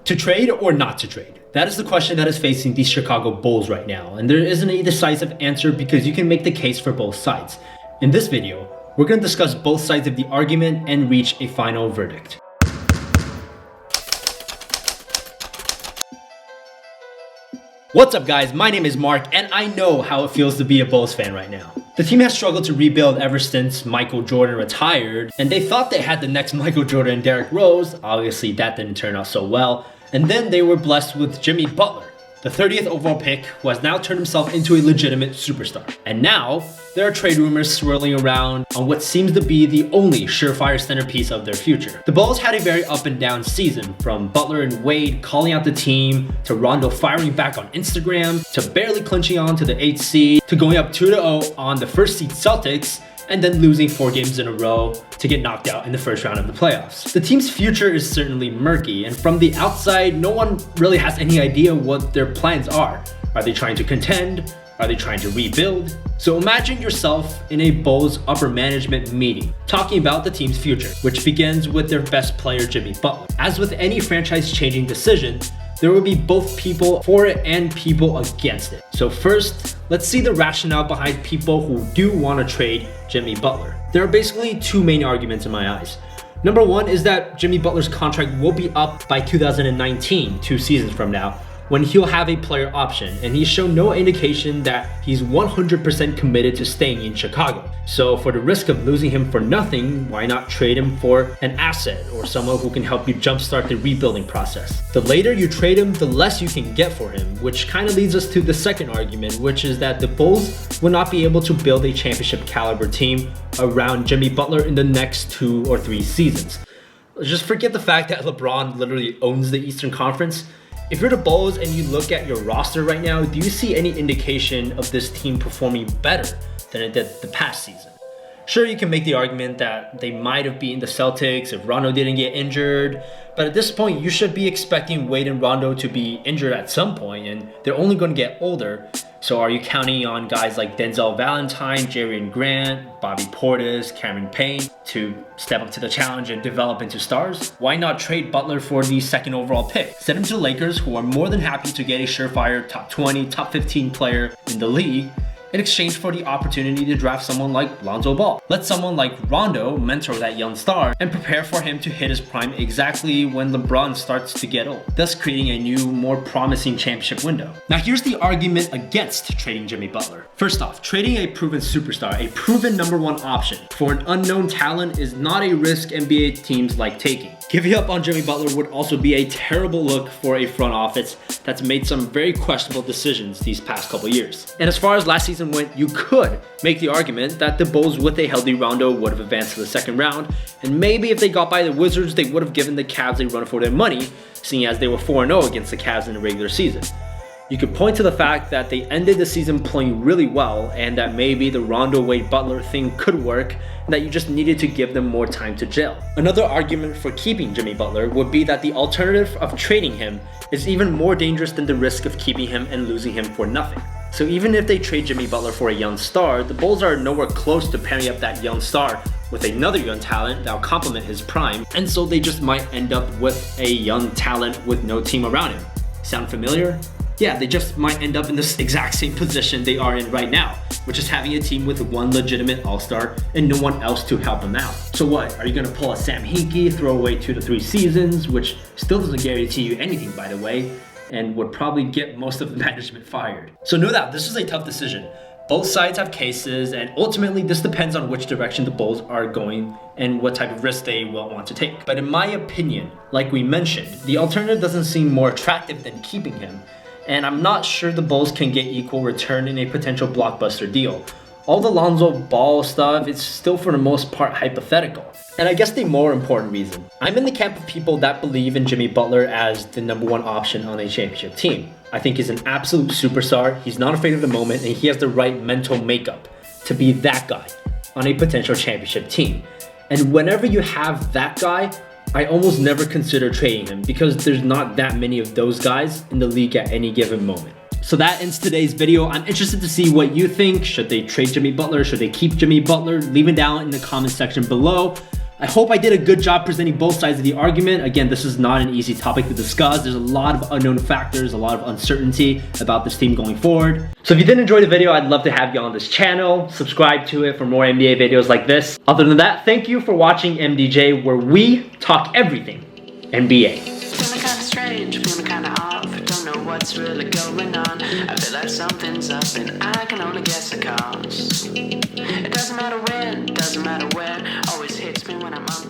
To trade or not to trade? That is the question that is facing the Chicago Bulls right now, and there isn't a decisive answer because you can make the case for both sides. In this video, we're going to discuss both sides of the argument and reach a final verdict. What's up guys, my name is Mark and I know how it feels to be a Bulls fan right now. The team has struggled to rebuild ever since Michael Jordan retired, and they thought they had the next Michael Jordan and Derrick Rose. Obviously that didn't turn out so well. And then they were blessed with Jimmy Butler, the 30th overall pick, who has now turned himself into a legitimate superstar. And now, there are trade rumors swirling around on what seems to be the only surefire centerpiece of their future. The Bulls had a very up and down season, from Butler and Wade calling out the team, to Rondo firing back on Instagram, to barely clinching on to the 8th seed, to going up 2-0 on the first seed Celtics, and then losing 4 games in a row to get knocked out in the first round of the playoffs. The team's future is certainly murky, and from the outside, no one really has any idea what their plans are. Are they trying to contend? Are they trying to rebuild? So imagine yourself in a Bulls upper management meeting, talking about the team's future, which begins with their best player, Jimmy Butler. As with any franchise-changing decision, there will be both people for it and people against it. So first, let's see the rationale behind people who do want to trade Jimmy Butler. There are basically 2 main arguments in my eyes. Number 1 is that Jimmy Butler's contract will be up by 2019, 2 seasons from now, when he'll have a player option, and he's shown no indication that he's 100% committed to staying in Chicago. So for the risk of losing him for nothing, why not trade him for an asset or someone who can help you jumpstart the rebuilding process? The later you trade him, the less you can get for him, which kind of leads us to the second argument, which is that the Bulls will not be able to build a championship caliber team around Jimmy Butler in the next 2 or 3 seasons. Just forget the fact that LeBron literally owns the Eastern Conference. If you're the Bulls and you look at your roster right now, do you see any indication of this team performing better than it did the past season? Sure, you can make the argument that they might have beaten the Celtics if Rondo didn't get injured, but at this point, you should be expecting Wade and Rondo to be injured at some point, and they're only going to get older. So are you counting on guys like Denzel Valentine, Jerian Grant, Bobby Portis, Cameron Payne to step up to the challenge and develop into stars? Why not trade Butler for the 2nd overall pick? Send him to the Lakers, who are more than happy to get a surefire top 20, top 15 player in the league, in exchange for the opportunity to draft someone like Lonzo Ball. Let someone like Rondo mentor that young star and prepare for him to hit his prime exactly when LeBron starts to get old, thus creating a new, more promising championship window. Now here's the argument against trading Jimmy Butler. First off, trading a proven superstar, a proven #1 option for an unknown talent is not a risk NBA teams like taking. Giving up on Jimmy Butler would also be a terrible look for a front office that's made some very questionable decisions these past couple years. And as far as last season went, you could make the argument that the Bulls with a healthy Rondo would have advanced to the 2nd round, and maybe if they got by the Wizards, they would have given the Cavs a run for their money, seeing as they were 4-0 against the Cavs in the regular season. You could point to the fact that they ended the season playing really well, and that maybe the Rondo Wade Butler thing could work, and that you just needed to give them more time to gel. Another argument for keeping Jimmy Butler would be that the alternative of trading him is even more dangerous than the risk of keeping him and losing him for nothing. So even if they trade Jimmy Butler for a young star, the Bulls are nowhere close to pairing up that young star with another young talent that'll complement his prime, and so they just might end up with a young talent with no team around him. Sound familiar? Yeah, they just might end up in this exact same position they are in right now, which is having a team with 1 legitimate all-star and no one else to help them out. So what, are you gonna pull a Sam Hinkie, throw away 2 to 3 seasons, which still doesn't guarantee you anything by the way, and would probably get most of the management fired? So no doubt, this is a tough decision. Both sides have cases, and ultimately this depends on which direction the Bulls are going and what type of risk they will want to take. But in my opinion, like we mentioned, the alternative doesn't seem more attractive than keeping him, and I'm not sure the Bulls can get equal return in a potential blockbuster deal. All the Lonzo Ball stuff is still for the most part hypothetical. And I guess the more important reason, I'm in the camp of people that believe in Jimmy Butler as the #1 option on a championship team. I think he's an absolute superstar, he's not afraid of the moment, and he has the right mental makeup to be that guy on a potential championship team. And whenever you have that guy, I almost never consider trading him because there's not that many of those guys in the league at any given moment. So that ends today's video. I'm interested to see what you think. Should they trade Jimmy Butler? Should they keep Jimmy Butler? Leave it down in the comment section below. I hope I did a good job presenting both sides of the argument. Again, this is not an easy topic to discuss. There's a lot of unknown factors, a lot of uncertainty about this team going forward. So if you did enjoy the video, I'd love to have you on this channel. Subscribe to it for more NBA videos like this. Other than that, thank you for watching MDJ, where we talk everything NBA. Feeling kinda strange, feeling kinda off. Don't know what's really going on. I feel like something's up and I can only guess the cause. It doesn't matter when, doesn't matter where. Always hits me when I'm on